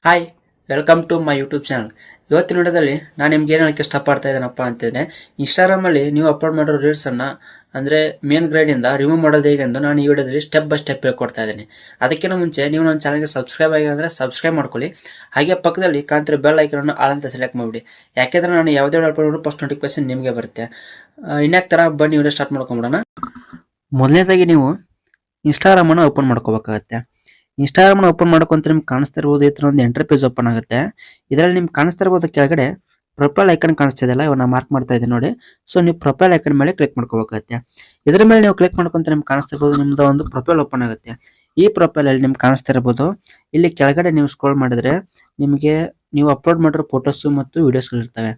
Hi, welcome to my YouTube channel. ಇವತ್ತಿನ ವಿಡಿಯೋದಲ್ಲಿ ನಾನು ನಿಮ್ಗೆ ಏನು ಹೇಳಕ್ಕೆ ಇಷ್ಟಪಡ್ತಾ ಇದ್ದೇನಪ್ಪ ಅಂತಂದರೆ, ಇನ್ಸ್ಟಾಗ್ರಾಮಲ್ಲಿ ನೀವು ಅಪ್ಲೋಡ್ ಮಾಡೋ ರೀಲ್ಸನ್ನು ಅಂದರೆ ಮೇನ್ ಗ್ರೈಡಿಂದ ರಿಮೂವ್ ಮಾಡೋದು ಹೇಗೆ ಎಂದು ನಾನು ಈ ವಿಡಿಯೋದಲ್ಲಿ ಸ್ಟೆಪ್ ಬೈ ಸ್ಟೆಪ್ ಹೇಳ್ಕೊಡ್ತಾ ಇದ್ದೀನಿ. ಅದಕ್ಕಿಂತ ಮುಂಚೆ ನೀವು ನನ್ನ ಚಾನಲ್ಗೆ ಸಬ್ಸ್ಕ್ರೈಬ್ ಆಗಿಲ್ಲ ಅಂದರೆ ಸಬ್ಸ್ಕ್ರೈಬ್ ಮಾಡ್ಕೊಳ್ಳಿ. ಹಾಗೆ ಪಕ್ಕದಲ್ಲಿ ಕಾಣ್ತಿರೋ ಬೆಲ್ ಐಕನನ್ನು ಆಲ್ ಅಂತ ಸೆಲೆಕ್ಟ್ ಮಾಡಿಬಿಡಿ. ಯಾಕೆಂದರೆ ನಾನು ಯಾವುದೇ ವಿಡಿಯೋ ಅಪ್ಲೋಡ್ ಫಸ್ಟ್ ನೋಟಿಫಿಕೇಶನ್ ನಿಮಗೆ ಬರುತ್ತೆ. ಇನ್ಯಾಕೆ ಥರ ಬನ್ನಿ ವಿಡಿಯೋ ಸ್ಟಾರ್ಟ್ ಮಾಡ್ಕೊಂಬಿಡೋಣ. ಮೊದಲನೇದಾಗಿ ನೀವು ಇನ್ಸ್ಟಾಗ್ರಾಮನ್ನು ಓಪನ್ ಮಾಡ್ಕೋಬೇಕಾಗತ್ತೆ. ಇನ್ಸ್ಟಾಗ್ರಾಮ್ನ ಓಪನ್ ಮಾಡ್ಕೊಂತ ನಿಮ್ಗೆ ಕಾಣಿಸ್ತಾ ಇರ್ಬೋದು, ಈ ಥರ ಒಂದು ಎಂಟ್ರಿ ಪೇಜ್ ಓಪನ್ ಆಗುತ್ತೆ. ಇದರಲ್ಲಿ ನಿಮ್ಗೆ ಕಾಣಿಸ್ತಾ ಇರ್ಬೋದು ಕೆಳಗಡೆ ಪ್ರೊಫೈಲ್ ಐಕನ್ ಕಾಣಿಸ್ತಾ ಇದೆಯಲ್ಲ, ಇವನ್ನ ಮಾರ್ಕ್ ಮಾಡ್ತಾ ಇದ್ದೀನಿ ನೋಡಿ. ಸೊ ನೀವು ಪ್ರೊಫೈಲ್ ಐಕನ್ ಮೇಲೆ ಕ್ಲಿಕ್ ಮಾಡ್ಕೋಬೇಕಾಗುತ್ತೆ. ಇದರ ಮೇಲೆ ನೀವು ಕ್ಲಿಕ್ ಮಾಡ್ಕೊಂತ ನಿಮ್ಗೆ ಕಾಣಿಸ್ತಾ ಇರ್ಬೋದು, ನಿಮ್ದು ಒಂದು ಪ್ರೊಫೈಲ್ ಓಪನ್ ಆಗುತ್ತೆ. ಈ ಪ್ರೊಫೈಲ್ ಅಲ್ಲಿ ನಿಮ್ಗೆ ಕಾಣಿಸ್ತಾ ಇರ್ಬೋದು, ಇಲ್ಲಿ ಕೆಳಗಡೆ ನೀವು ಸ್ಕ್ರೋಲ್ ಮಾಡಿದ್ರೆ ನಿಮಗೆ ನೀವು ಅಪ್ಲೋಡ್ ಮಾಡಿರೋ ಫೋಟೋಸ್ ಮತ್ತು ವಿಡಿಯೋಸ್ಗಳು ಇರ್ತವೆ.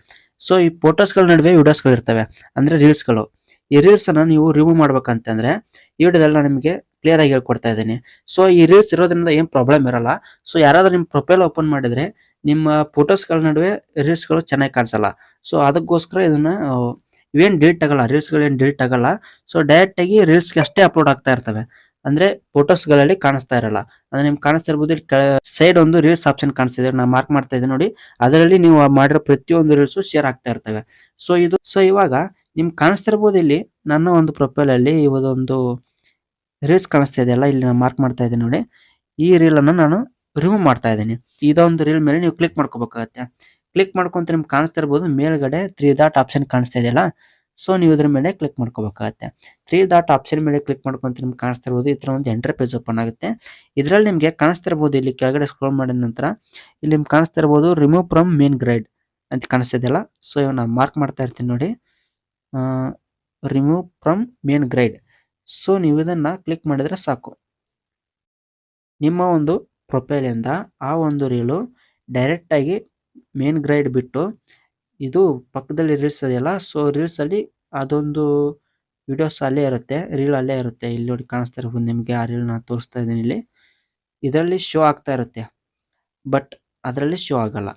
ಸೊ ಈ ಫೋಟೋಸ್ಗಳ ನಡುವೆ ವಿಡಿಯೋಸ್ಗಳು ಇರ್ತವೆ, ಅಂದ್ರೆ ರೀಲ್ಸ್ಗಳು. ಈ ರೀಲ್ಸ್ ಅನ್ನ ನೀವು ರಿಮೂವ್ ಮಾಡ್ಬೇಕಂತಂದ್ರೆ ಈ ವಿಡಿಯೋದಲ್ಲಿ ನಾನು ನಿಮಗೆ ಕ್ಲಿಯರ್ ಆಗಿ ಹೇಳ್ಕೊಡ್ತಾ ಇದ್ದೀನಿ. ಸೊ ಈ ರೀಲ್ಸ್ ಇರೋದ್ರಿಂದ ಏನು ಪ್ರಾಬ್ಲಮ್ ಇರಲ್ಲ. ಸೊ ಯಾರಾದ್ರೂ ನಿಮ್ಮ ಪ್ರೊಫೈಲ್ ಓಪನ್ ಮಾಡಿದ್ರೆ ನಿಮ್ಮ ಫೋಟೋಸ್ಗಳ ನಡುವೆ ರೀಲ್ಸ್ಗಳು ಚೆನ್ನಾಗಿ ಕಾಣಿಸಲ್ಲ. ಸೊ ಅದಕ್ಕೋಸ್ಕರ ಇದನ್ನ ಇವೇನು ಡಿಲೀಟ್ ಆಗಲ್ಲ, ರೀಲ್ಸ್ಗಳು ಏನು ಡಿಲೀಟ್ ಆಗಲ್ಲ. ಸೊ ಡೈರೆಕ್ಟ್ ಆಗಿ ರೀಲ್ಸ್ಗೆ ಅಷ್ಟೇ ಅಪ್ಲೋಡ್ ಆಗ್ತಾ ಇರ್ತವೆ, ಅಂದ್ರೆ ಫೋಟೋಸ್ಗಳಲ್ಲಿ ಕಾಣಿಸ್ತಾ ಇರಲ್ಲ. ಅಂದ್ರೆ ನಿಮ್ಗೆ ಕಾಣಿಸ್ತಾ ಇರ್ಬೋದು, ಇಲ್ಲಿ ಸೈಡ್ ಒಂದು ರೀಲ್ಸ್ ಆಪ್ಷನ್ ಕಾಣಿಸ್ತಿದೆ, ನಾನು ಮಾರ್ಕ್ ಮಾಡ್ತಾ ಇದ್ದೀನಿ ನೋಡಿ. ಅದರಲ್ಲಿ ನೀವು ಮಾಡಿರೋ ಪ್ರತಿಯೊಂದು ರೀಲ್ಸು ಶೇರ್ ಆಗ್ತಾ ಇರ್ತವೆ. ಸೊ ಇವಾಗ ನಿಮ್ಗೆ ಕಾಣಿಸ್ತಾ ಇರ್ಬೋದು, ಇಲ್ಲಿ ನನ್ನ ಒಂದು ಪ್ರೊಫೈಲ್ ಅಲ್ಲಿ ಇವತ್ತೊಂದು ರೀಲ್ಸ್ ಕಾಣಿಸ್ತಾ ಇದೆಯಲ್ಲ, ಇಲ್ಲಿ ನಾನು ಮಾರ್ಕ್ ಮಾಡ್ತಾ ಇದ್ದೀನಿ ನೋಡಿ. ಈ ರೀಲ್ ಅನ್ನು ನಾನು ರಿಮೂವ್ ಮಾಡ್ತಾ ಇದ್ದೀನಿ. ಇದೊಂದು ರೀಲ್ ಮೇಲೆ ನೀವು ಕ್ಲಿಕ್ ಮಾಡ್ಕೋಬೇಕಾಗತ್ತೆ. ಕ್ಲಿಕ್ ಮಾಡ್ಕೊಂತ ನಿಮ್ಗೆ ಕಾಣಿಸ್ತಾ ಇರ್ಬೋದು, ಮೇಲ್ಗಡೆ 3 ಡಾಟ್ ಆಪ್ಷನ್ ಕಾಣಿಸ್ತಾ ಇದೆಯಲ್ಲ. ಸೊ ನೀವು ಇದ್ರ ಮೇಲೆ ಕ್ಲಿಕ್ ಮಾಡ್ಕೋಬೇಕಾಗತ್ತೆ. 3 ಡಾಟ್ ಆಪ್ಷನ್ ಮೇಲೆ ಕ್ಲಿಕ್ ಮಾಡ್ಕೊಂತ ನಿಮ್ಗೆ ಕಾಣಿಸ್ತಾ ಇರ್ಬೋದು, ಈ ಥರ ಒಂದು ಎಂಟರ್ ಪೇಜ್ ಓಪನ್ ಆಗುತ್ತೆ. ಇದರಲ್ಲಿ ನಿಮಗೆ ಕಾಣಿಸ್ತಾ ಇರ್ಬೋದು, ಇಲ್ಲಿ ಕೆಳಗಡೆ ಸ್ಕ್ರೋಲ್ ಮಾಡಿದ ನಂತರ ಇಲ್ಲಿ ನಿಮ್ಗೆ ಕಾಣಿಸ್ತಾ ಇರ್ಬೋದು ರಿಮೂವ್ ಫ್ರಮ್ ಮೇನ್ ಗ್ರೈಡ್ ಅಂತ ಕಾಣಿಸ್ತಾ ಇದೆಯಲ್ಲ. ಸೊ ಇವನ್ನ ಮಾರ್ಕ್ ಮಾಡ್ತಾ ಇರ್ತೀನಿ ನೋಡಿ, remove from main glide. So ನೀವು ಇದನ್ನ ಕ್ಲಿಕ್ ಮಾಡಿದ್ರೆ ಸಾಕು, ನಿಮ್ಮ ಒಂದು ಪ್ರೊಫೈಲಿಂದ ಆ ಒಂದು ರೀಲು ಡೈರೆಕ್ಟ್ ಆಗಿ ಮೇನ್ ಗ್ರೈಡ್ ಬಿಟ್ಟು ಇದು ಪಕ್ಕದಲ್ಲಿ ರೀಲ್ಸ್ ಇದೆಯಲ್ಲ, ಸೊ ರೀಲ್ಸ್ ಅಲ್ಲಿ ಅದೊಂದು ವಿಡಿಯೋಸ್ ಅಲ್ಲೇ ಇರುತ್ತೆ, ರೀಲ್ ಅಲ್ಲೇ ಇರುತ್ತೆ. ಇಲ್ಲಿ ನೋಡಿ ಕಾಣಿಸ್ತಾ ಇರ್ಬೋದು ನಿಮಗೆ, ಆ ರೀಲ್ ನಾನು ತೋರಿಸ್ತಾ ಇದ್ದೀನಿ ಇಲ್ಲಿ. ಇದರಲ್ಲಿ ಶೋ ಆಗ್ತಾ ಇರುತ್ತೆ, ಬಟ್ ಅದರಲ್ಲಿ ಶೋ ಆಗಲ್ಲ.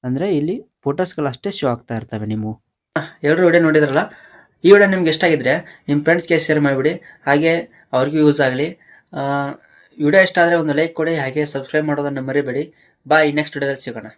ಅಂದ್ರೆ ಇಲ್ಲಿ ಫೋಟೋಸ್ಗಳು ಅಷ್ಟೇ ಶೋ ಆಗ್ತಾ ಇರ್ತವೆ. ನೀವು ಎಲ್ಲರೂ ವಿಡಿಯೋ ನೋಡಿದ್ರಲ್ಲ, ಈ ವಿಡಿಯೋ ನಿಮ್ಗೆ ಇಷ್ಟ ಆಗಿದ್ರೆ ನಿಮ್ಮ ಫ್ರೆಂಡ್ಸ್ಗೆ ಶೇರ್ ಮಾಡಿಬಿಡಿ, ಹಾಗೆ ಅವ್ರಿಗೂ ಯೂಸ್ ಆಗಲಿ. ವಿಡಿಯೋ ಇಷ್ಟ ಆದರೆ ಒಂದು ಲೈಕ್ ಕೊಡಿ, ಹಾಗೆ ಸಬ್ಸ್ಕ್ರೈಬ್ ಮಾಡೋದನ್ನು ಮರಿಬೇಡಿ. ಬಾಯ್, ನೆಕ್ಸ್ಟ್ ವಿಡಿಯೋದಲ್ಲಿ ಸಿಗೋಣ.